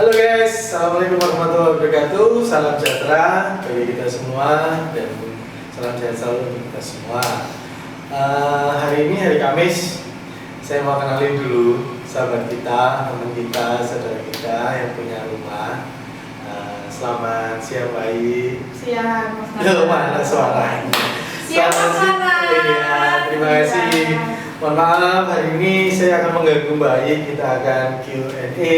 Halo guys, assalamualaikum warahmatullahi wabarakatuh. Salam sejahtera bagi kita semua dan salam sehat selalu untuk kita semua. Hari ini hari Kamis, saya mau kenalin dulu sahabat kita, teman kita, saudara kita yang punya rumah. Selamat siang Bayi. Siang, Mas Loh, mana suaranya? Siang, Mas Nana. Iya, terima kasih. Mohon maaf, hari ini saya akan mengganggu Bayi. Kita akan Q&A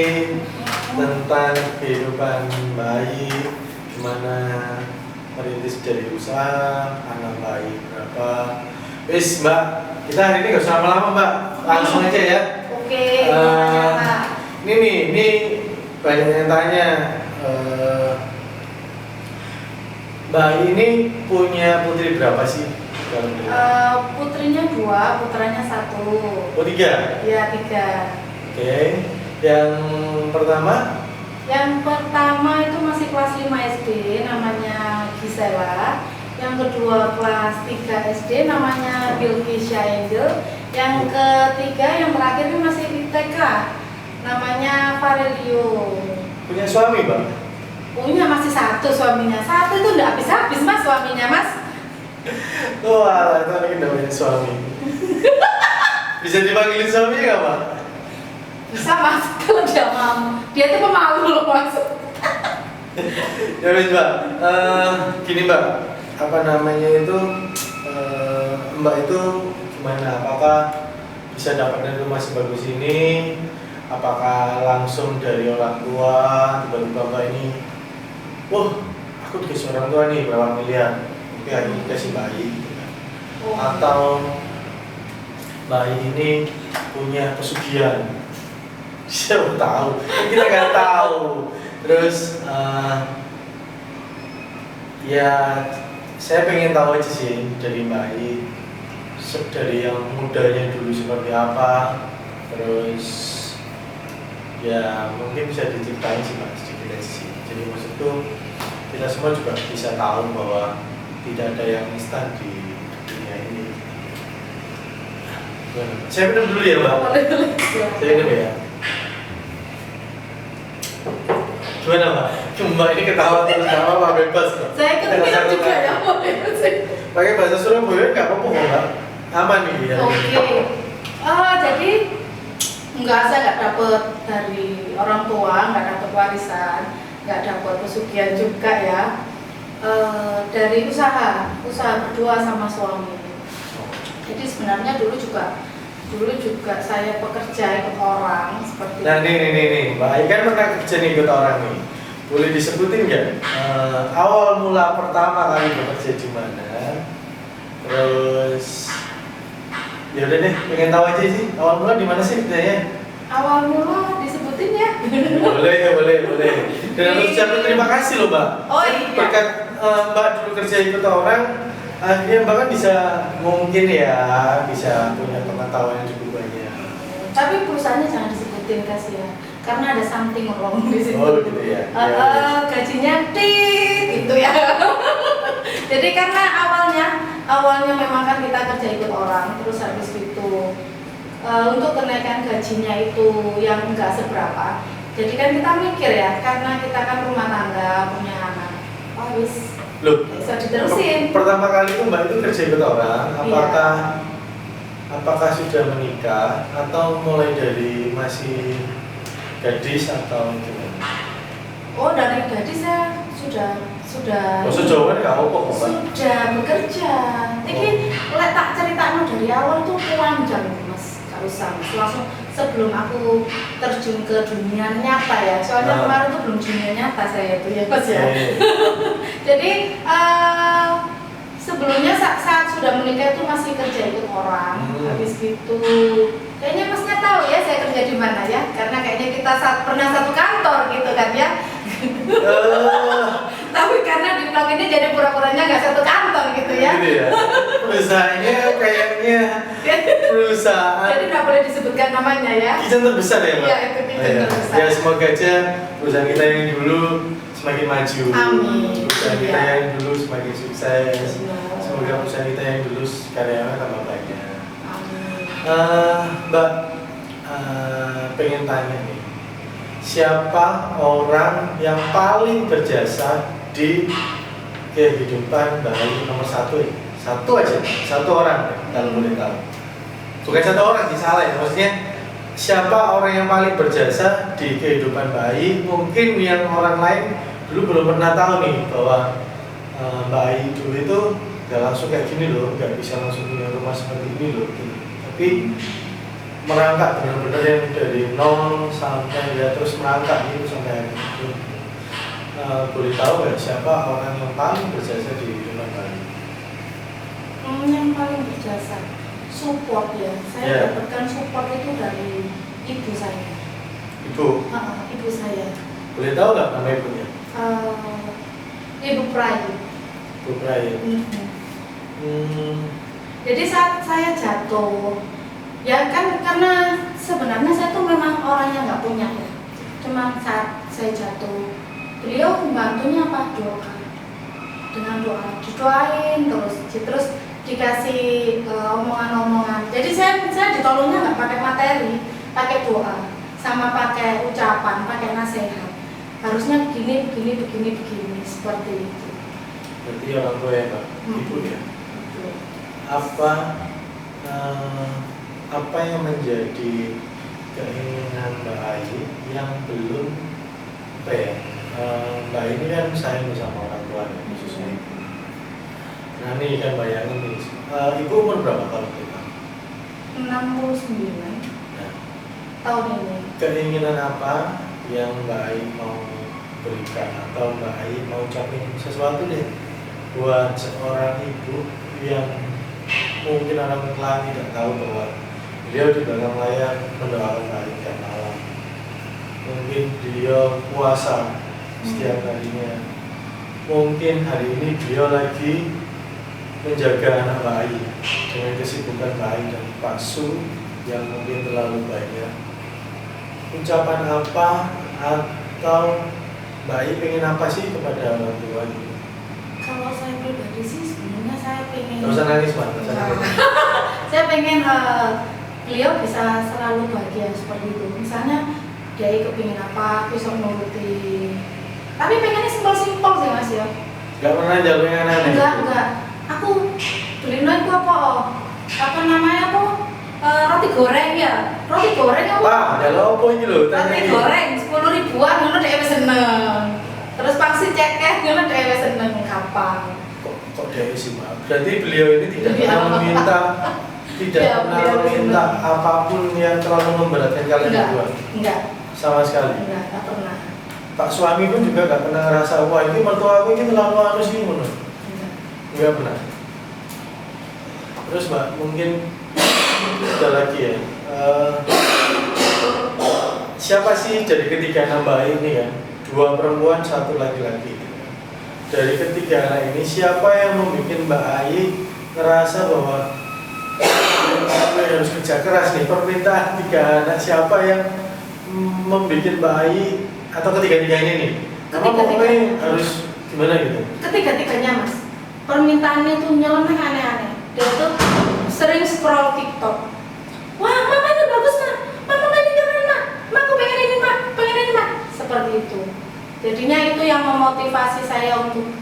tentang kehidupan bayi, gimana merintis dari usaha, anak bayi berapa. Wis Mbak, kita hari ini gak usah lama-lama Mbak, langsung aja ya. Oke, ini banyak yang tanya, bayi ini punya putri berapa sih? Putrinya 2, putranya 1. Oh 3? Iya 3. Oke. Yang pertama? Yang pertama itu masih kelas 5 SD, namanya Gisela. Yang kedua kelas 3 SD, namanya Bilkisya Angel. Yang ketiga, yang terakhir ini masih di TK, namanya Farelio. Punya suami Bang? Punya masih 1 suaminya. 1 itu enggak habis-habis Mas suaminya Mas. Wah, itu lagi namanya suami. Bisa dipanggilin suami nggak Pak? Bisa Mas, kalau dia mau. Dia itu pemalu loh Mas. Ya wis Mbak, gini Mbak, apa namanya itu, Mbak itu gimana? Apakah bisa dapat dari rumah sebagus ini? Apakah langsung dari orang tua? Tiba-tiba Mbak ini, wah, aku dikasih orang tua nih berapa miliar, oke aku dikasih bayi, gitu kan. Atau bayi ini punya pesugihan? Siapa tahu, kita nggak tahu. Terus ya saya pengen tahu aja sih dari bayi, dari yang mudanya dulu seperti apa. Terus ya mungkin bisa diceritain sih Mas, sedikit aja sih. Jadi maksudku kita semua juga bisa tahu bahwa tidak ada yang instan di dunia ini. Saya minum dulu ya Mbak. Saya minum ya. Gimana Mbak? Mbak ini ketawa terus nggak apa-apa, bebas kok. Saya kepikiran juga ya, Pakai bahasa Surabaya nggak apa-apa kok Mbak. Aman nih ya. Oke. Jadi saya nggak dapet dari orang tua, nggak dapet warisan, nggak dapet pesugihan juga ya. Dari usaha berdua sama suami. Jadi sebenarnya dulu juga saya bekerja ikut orang seperti. Nah nih Mbak Ai kan pernah kerja nih ikut orang nih. Boleh disebutin nggak awal mula pertama kali bekerja di mana? Terus ya udah deh, pengen tahu aja sih awal mula di mana sih kerjanya? Awal mula disebutin ya? boleh. Dan harus ucapin terima kasih loh Mbak. Oh iya. Berkat Mbak dulu kerja ikut orang, akhirnya Mbak kan bisa mungkin ya bisa punya pengetahuan yang cukup banyak. Tapi perusahaannya jangan disebutin kasihan, karena ada something wrong di situ. Oh gitu ya. Gajinya gitu ya. Jadi karena awalnya memang kan kita kerja ikut orang, terus habis itu untuk kenaikan gajinya itu yang enggak seberapa. Jadi kan kita mikir ya, karena kita kan rumah tangga, punya anak. Oh wis. Loh, bisa diterusin. Pertama kali itu Mbak itu kerja ikut orang, apakah sudah menikah atau mulai dari masih gadis atau gimana? Oh dari gadis saya sudah. Oh sejauh kan nggak apa-apa Mbak? Sudah bekerja. Ini tak ceritakan dari awal tuh panjang Mas, nggak usah Mas. Langsung sebelum aku terjun ke dunia nyata ya. Soalnya kemarin tuh belum dunia nyata saya itu ya Mas ya. Jadi sebelumnya saat sudah menikah itu masih kerja ikut orang. Habis gitu kayaknya Masnya tahu ya saya kerja di mana ya, karena kayaknya kita pernah satu kantor gitu kan ya. Tapi karena di vlog ini jadi pura-puranya nggak satu kantor gitu ya. Gitu ya. Perusahaannya kayaknya perusahaan. Jadi nggak boleh disebutkan namanya ya. Kitchen terbesar ya Mbak? Iya itu kitchen terbesar. Ya semoga aja perusahaan kita yang dulu semakin maju. Amin. Perusahaan kita yang dulu semakin sukses. Semoga perusahaan kita yang dulu karyawannya tambah banyak. Amin. Mbak, pengen tanya nih. siapa orang yang paling berjasa di kehidupan bayi nomor satu ya? Satu aja, satu orang kalau boleh tahu. Bukan satu orang sih, salah ya, maksudnya siapa orang yang paling berjasa di kehidupan bayi. Mungkin yang orang lain dulu belum pernah tahu nih bahwa bayi dulu itu gak langsung kayak gini loh, gak bisa langsung punya rumah seperti ini loh gitu. Tapi merangkak benar-benar yang dari nol sampai ya terus merangkak gitu sampai itu. Boleh tahu nggak siapa orang yang paling berjasa di kehidupan bayi? Yang paling berjasa support ya. Saya dapatkan support itu dari ibu saya. Ibu? Ibu saya. Boleh tahu nggak nama ibunya? Ibu Prayu. Ibu Prayu. Jadi saat saya jatuh, ya kan karena sebenarnya saya tuh memang orang yang nggak punya ya. Cuma saat saya jatuh, beliau membantunya apa? Doa. Dengan doa, didoain terus dikasih omongan-omongan. Jadi saya ditolongnya nggak pakai materi, pakai doa, sama pakai ucapan, pakai nasihat. Harusnya begini seperti itu. Berarti orang tua ya Pak, ibu ya. Apa yang menjadi keinginan Mbak Ayu yang belum Mbak ini kan sayang sama orang tua ya, khususnya ibu. Nah ini kan bayangin nih, ibu umur berapa kalau kita? 69 Nah, tahun ini. keinginan apa yang Mbak Ayu mau berikan atau Mbak Ayu mau ucapin sesuatu deh buat seorang ibu yang mungkin orang lain tidak tahu bahwa beliau di belakang layar mendoakan Mbak Ayu tiap malam. Mungkin beliau puasa setiap harinya. Mungkin hari ini beliau lagi menjaga anak Mbak Ayu dengan kesibukan Mbak Ayu dan Pak Su yang mungkin terlalu banyak. Ucapan apa atau Mbak Ayu pengen apa sih kepada orang tua ini? Kalau saya pribadi sih sebenarnya saya pengen. Gak usah nangis Pak, gak usah nangis. Saya pengen beliau bisa selalu bahagia seperti itu. Misalnya dia kepingin apa, bisa menuruti. Tapi pengennya simpel-simpel sih Mas ya. Gak pernah jawab yang aneh-aneh? Enggak. Aku beliin aku apa? Apa namanya apa? Roti goreng ya. Roti goreng apa? Pak, ada apa ini loh? Roti goreng 10 ribuan, ngono dhewe seneng. Terus pangsit cekeh, ngono dhewe seneng kapan. Kok dia sih Pak? Berarti beliau ini tidak pernah meminta apapun yang terlalu memberatkan kalian berdua? Enggak. Sama sekali? Enggak pernah. Pak suami pun juga gak pernah ngerasa, wah ini mertua aku ini terlalu halus sih menurut? Enggak pernah. Terus Mbak, mungkin ada lagi ya. Siapa sih dari ketiga anak Mbak ini kan? 2 perempuan, 1 laki-laki. Dari ketiga anak ini siapa yang membuat Mbak Ayu ngerasa bahwa harus kerja keras nih? Permintaan 3 anak siapa yang membuat Mbak Ayu atau ketiga-tiganya nih? Pokoknya harus gimana gitu? Ketiga-tiganya Mas. Permintaannya itu nyeleneh aneh-aneh. Dia tuh sering scroll TikTok. Wah, mama ini bagus Mak. Mama ini keren Mak. Mak aku pengen ini Mak, pengen ini Mak. Seperti itu. Jadinya itu yang memotivasi saya untuk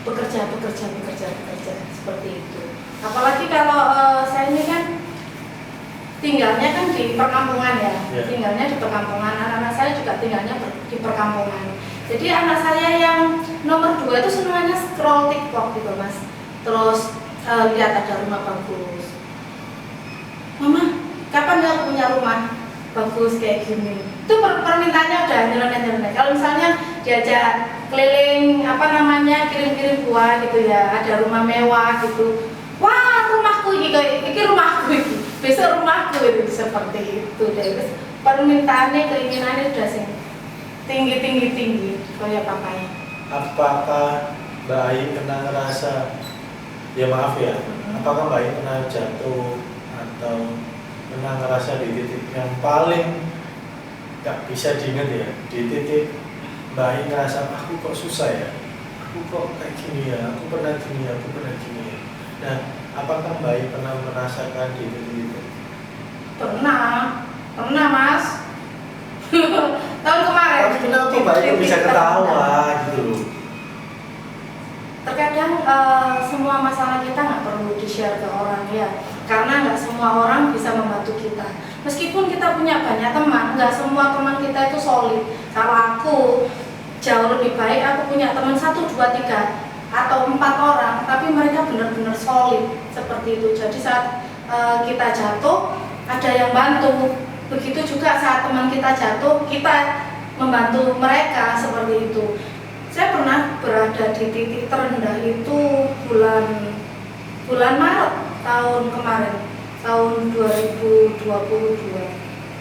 bekerja seperti itu. Apalagi kalau saya ini kan tinggalnya kan di perkampungan ya. Tinggalnya di perkampungan. Anak-anak saya juga tinggalnya di perkampungan. Jadi anak saya yang nomor 2 itu senangnya scroll TikTok gitu Mas. Terus lihat ada rumah bagus. Mama, kapan ya punya rumah bagus kayak gini? Itu permintaannya udah nyeleneh. Kalau misalnya diajak keliling kirim-kirim buah gitu ya, ada rumah mewah gitu. Wah, rumahku ini rumahku ini. Besok rumahku itu seperti itu deh. Permintaannya, keinginannya udah sing tinggi kayak papanya. Apakah Mbak Ayu pernah ngerasa, ya maaf ya, apakah Mbak Ayu pernah jatuh atau pernah ngerasa di titik yang paling gak bisa diingat ya, di titik Mbak Ayu ngerasa aku kok susah ya, aku kok kayak gini ya, aku pernah gini ya. Nah, apakah Mbak Ayu pernah merasakan di titik itu? Pernah Mas. tahun kemarin. Tapi kenapa di Mbak itu titik bisa terendah. ketawa gitu loh? Terkadang semua masalah kita nggak perlu di-share ke orang ya, karena nggak semua orang bisa membantu kita. Meskipun kita punya banyak teman, nggak semua teman kita itu solid. Kalau aku jauh lebih baik, aku punya teman 1, 2, 3 atau 4 orang, tapi mereka benar-benar solid seperti itu. Jadi saat kita jatuh, ada yang bantu. Begitu juga saat teman kita jatuh, kita membantu mereka seperti itu. Saya pernah berada di titik terendah itu bulan Maret tahun kemarin, tahun 2022.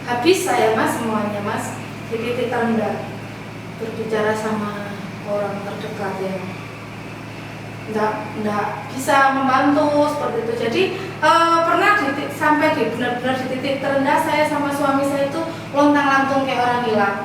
Habis saya Mas, semuanya Mas, di titik terendah. Berbicara sama orang terdekat yang enggak bisa membantu seperti itu. Jadi pernah sampai di benar-benar di titik terendah, saya sama suami saya itu lontang-lantung kayak orang hilang.